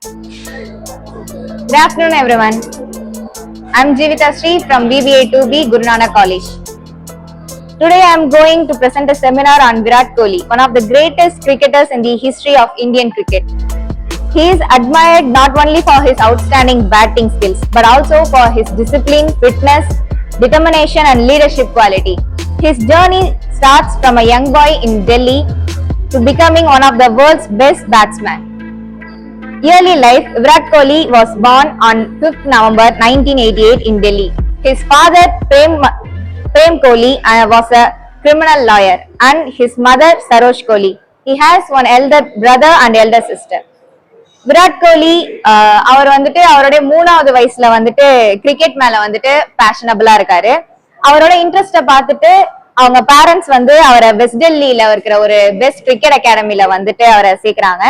Good afternoon, everyone. I'm Jeevita Sri from BBA2B Guru Nanak College. Today, I'm going to present a seminar on Virat Kohli, one of the greatest cricketers in the history of Indian cricket. He is admired not only for his outstanding batting skills, but also for his discipline, fitness, determination, and leadership quality. His journey starts from a young boy in Delhi to becoming one of the world's best batsmen. Early life, Virat Kohli was born on 5th November 1988 in Delhi. His father, Prem Kohli, was a criminal lawyer, and his mother, Saroj Kohli. He has one elder brother and elder sister. Virat Kohli அவர் வந்துட்டு அவருடைய 3வது வயசுல வந்துட்டு cricket மேல வந்துட்டு பேஷனபிளா இருக்காரு. அவரோட இன்ட்ரெஸ்ட பார்த்துட்டு அவங்க பேரண்ட்ஸ் வந்து அவரை வெஸ்ட் டெல்லியில இருக்கிற ஒரு பெஸ்ட் கிரிக்கெட் அகாடமில வந்துட்டு அவரை சேர்க்கிறாங்க.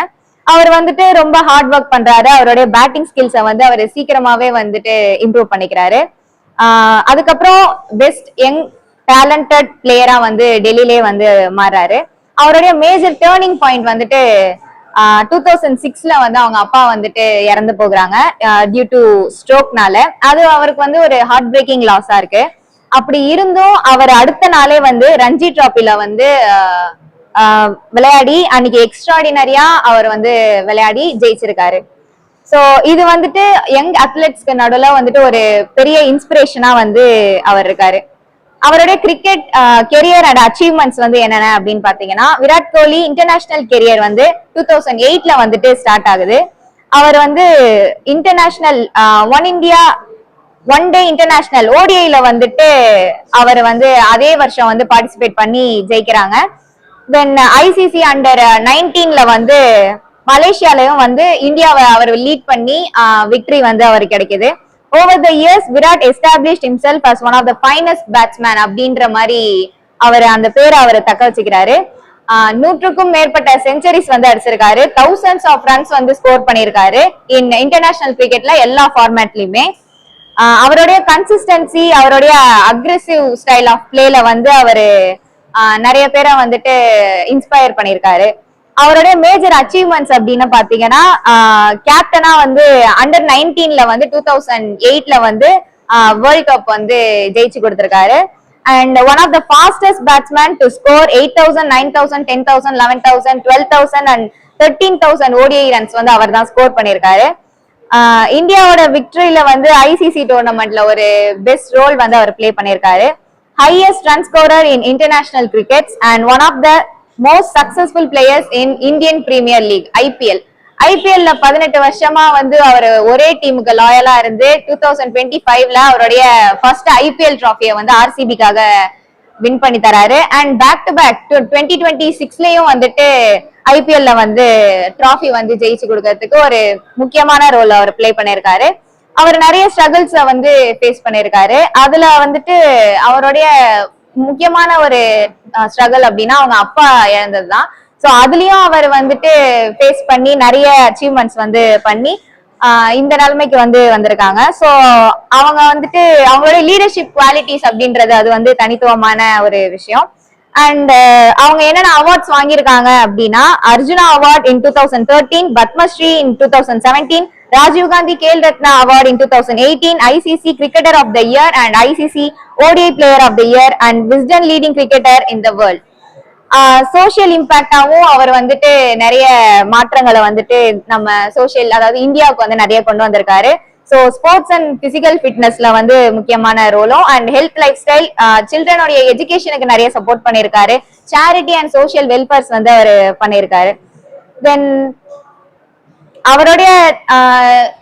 அவர் வந்துட்டு ரொம்ப ஹார்ட் ஒர்க் பண்றாரு. அவருடைய பேட்டிங் ஸ்கில்ஸை வந்து அவர் சீக்கிரமாவே வந்துட்டு இம்ப்ரூவ் பண்ணிக்கிறாரு. அதுக்கப்புறம் பெஸ்ட் யங் டேலண்டட் பிளேயரா வந்து டெல்லியிலே வந்து மாறுறாரு. அவருடைய மேஜர் டேர்னிங் பாயிண்ட் வந்துட்டு 2006ல வந்து அவங்க அப்பா வந்துட்டு இறந்து போகிறாங்க டியூ டு ஸ்ட்ரோக்னால. அது அவருக்கு வந்து ஒரு ஹார்ட் பிரேக்கிங் லாஸா இருக்கு. அப்படி இருந்தும் அவர் அடுத்த நாளே வந்து ரஞ்சி டிராபில வந்து விளையாடி அன்னைக்கு எக்ஸ்ட்ராடினரியா அவர் வந்து விளையாடி ஜெயிச்சிருக்காரு. சோ இது வந்துட்டு யங் அத்லெட்ஸ்க்கு நடுவுல வந்துட்டு ஒரு பெரிய இன்ஸ்பிரேஷனா வந்து அவர் இருக்காரு. அவருடைய கிரிக்கெட் கெரியர் அண்ட் அச்சீவ்மெண்ட்ஸ் வந்து என்னென்ன அப்படின்னு பாத்தீங்கன்னா, விராட் கோலி இன்டர்நேஷனல் கெரியர் வந்து 2008ல வந்துட்டு ஸ்டார்ட் ஆகுது. அவர் வந்து இன்டர்நேஷனல் ஒன் டே இன்டர்நேஷனல் ஓடிஐல வந்துட்டு அவர் வந்து அதே வருஷம் வந்து பார்ட்டிசிபேட் பண்ணி ஜெயிக்கிறாங்க. தென் ஐசிசி அண்டர் 19ல வந்து மலேசியாலையும் வந்து இந்தியாவை அவர் லீட் பண்ணி விக்டரி வந்து அவருக்கு கிடைக்குது. Over the years Virat established himself as one of the finest batsman அப்படின்ற மாதிரி அவர் அந்த பேரை அவர் தக்க வச்சுக்கிறாரு. 100க்கும் மேற்பட்ட செஞ்சுரிஸ் வந்து அடிச்சிருக்காரு. thousands ஆஃப் ரன்ஸ் வந்து ஸ்கோர் பண்ணியிருக்காரு இன் இன்டர்நேஷனல் கிரிக்கெட்ல எல்லா ஃபார்மேட்லயுமே. அவருடைய கன்சிஸ்டன்சி, அவருடைய அக்ரெசிவ் ஸ்டைல் ஆஃப் பிளேல வந்து அவரு நிறைய பேரை வந்துட்டு இன்ஸ்பயர் பண்ணியிருக்காரு. அவருடைய மேஜர் அச்சீவ்மெண்ட்ஸ் அப்படின்னு பாத்தீங்கன்னா, கேப்டனா வந்து அண்டர் 19ல வந்து 2008ல வந்து வேர்ல்ட் கப் வந்து ஜெயிச்சு கொடுத்திருக்காரு. And one of the fastest batsman to score 8000, 9000, 10,000, 11,000, 12,000 அண்ட் 13,000 ஓடிஐ ரன்ஸ் வந்து அவர் தான் ஸ்கோர் பண்ணியிருக்காரு. இந்தியாவோட விக்டரியில வந்து ஐசிசி டோர்னமெண்ட்ல ஒரு பெஸ்ட் ரோல் வந்து அவர் பிளே பண்ணியிருக்காரு. Highest run scorer in international crickets and one of the most successful players in Indian Premier League ஐபிஎல்ல 18 வருஷமா வந்து அவர் ஒரே டீமுக்கு லாயலா இருந்து 2025ல அவருடைய ஃபர்ஸ்ட் ஐபிஎல் டிராஃபியை வந்து ஆர்சிபிக்காக வின் பண்ணி தராரு. அண்ட் பேக் டு பேக் 2026லயும் வந்துட்டு ஐபிஎல்ல வந்து டிராஃபி வந்து ஜெயிச்சு கொடுக்கறதுக்கு ஒரு முக்கியமான ரோல் அவர் பிளே பண்ணியிருக்காரு. அவர் நிறைய ஸ்ட்ரகிள்ஸ வந்து ஃபேஸ் பண்ணியிருக்காரு. அதுல வந்துட்டு அவருடைய முக்கியமான ஒரு ஸ்ட்ரகிள் அப்படின்னா அவங்க அப்பா இறந்ததுதான். ஸோ அதுலயும் அவர் வந்துட்டு ஃபேஸ் பண்ணி நிறைய அச்சீவ்மெண்ட்ஸ் வந்து பண்ணி இந்த நிலைமைக்கு வந்து வந்திருக்காங்க. ஸோ அவங்க வந்துட்டு அவங்களுடைய லீடர்ஷிப் குவாலிட்டிஸ் அப்படின்றது அது வந்து தனித்துவமான ஒரு விஷயம். அண்ட் அவங்க என்னென்ன அவார்ட்ஸ் வாங்கியிருக்காங்க அப்படின்னா, Arjuna award in 2013, Padmashri in 2017, Rajiv Gandhi Khel Ratna award in 2018, ICC cricketer of the year and ICC ODI player of the year and Wisden leading cricketer in the world. Social இம்பாக்டாவும் அவர் வந்துட்டு நிறைய மாற்றங்களை வந்துட்டு நம்ம சோசியல், அதாவது இந்தியாவுக்கு வந்து நிறைய கொண்டு வந்திருக்காரு. ஸோ ஸ்போர்ட்ஸ் அண்ட் பிசிக்கல் ஃபிட்னஸ்ல வந்து முக்கியமான ரோலும் அண்ட் ஹெல்த் லைஃப் ஸ்டைல், சில்ட்ரனுடைய எஜுகேஷனுக்கு நிறைய சப்போர்ட் பண்ணியிருக்காரு. சேரிட்டி அண்ட் சோசியல் வெல்ஃபேர்ஸ் வந்து அவர் பண்ணியிருக்காரு. தென் அவருடைய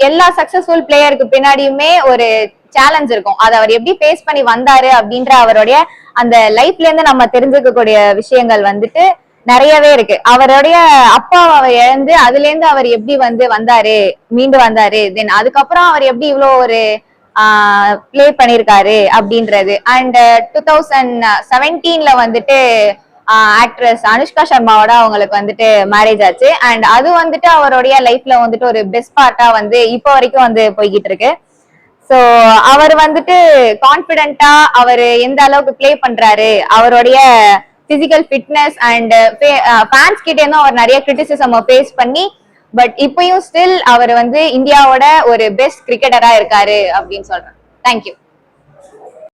எல்லா சக்சஸ்ஃபுல் பிளேயருக்கு பின்னாடியுமே ஒரு சேலஞ்ச் இருக்கும். அதை அவர் எப்படி ஃபேஸ் பண்ணி வந்தாரு அப்படின்ற அவருடைய அந்த லைஃப்ல இருந்து நம்ம தெரிஞ்சுக்கக்கூடிய விஷயங்கள் வந்துட்டு நிறையவே இருக்கு. அவருடைய அப்பாவை இழந்து அதுல இருந்து அவர் எப்படி வந்து வந்தாரு, மீண்டு வந்தாரு, தென் அதுக்கப்புறம் அவர் எப்படி இவ்வளவு ஒரு பிளே பண்ணிருக்காரு அப்படின்றது. அண்ட் 2017ல வந்துட்டு ஆக்ட்ரஸ் அனுஷ்கா சர்மாவோட அவங்களுக்கு வந்துட்டு மேரேஜ் ஆச்சு. அண்ட் அது வந்துட்டு அவருடைய லைஃப்ல வந்துட்டு ஒரு பெஸ்ட் பார்ட்டா வந்து இப்போ வரைக்கும் வந்து போய்கிட்டு இருக்கு. சோ அவர் வந்துட்டு கான்பிடென்ட்டா அவர் எந்த அளவுக்கு பிளே பண்றாரு, அவருடைய பிசிக்கல் ஃபிட்னஸ் அண்ட் ஃபேன்ஸ் கிட்ட இருந்தும் அவர் நிறைய கிரிட்டிசிசம் ஃபேஸ் பண்ணி பட் இப்பயும் ஸ்டில் அவர் வந்து இந்தியாவோட ஒரு பெஸ்ட் கிரிக்கெட்டரா இருக்காரு அப்படின்னு சொல்றேன். தேங்க்யூ.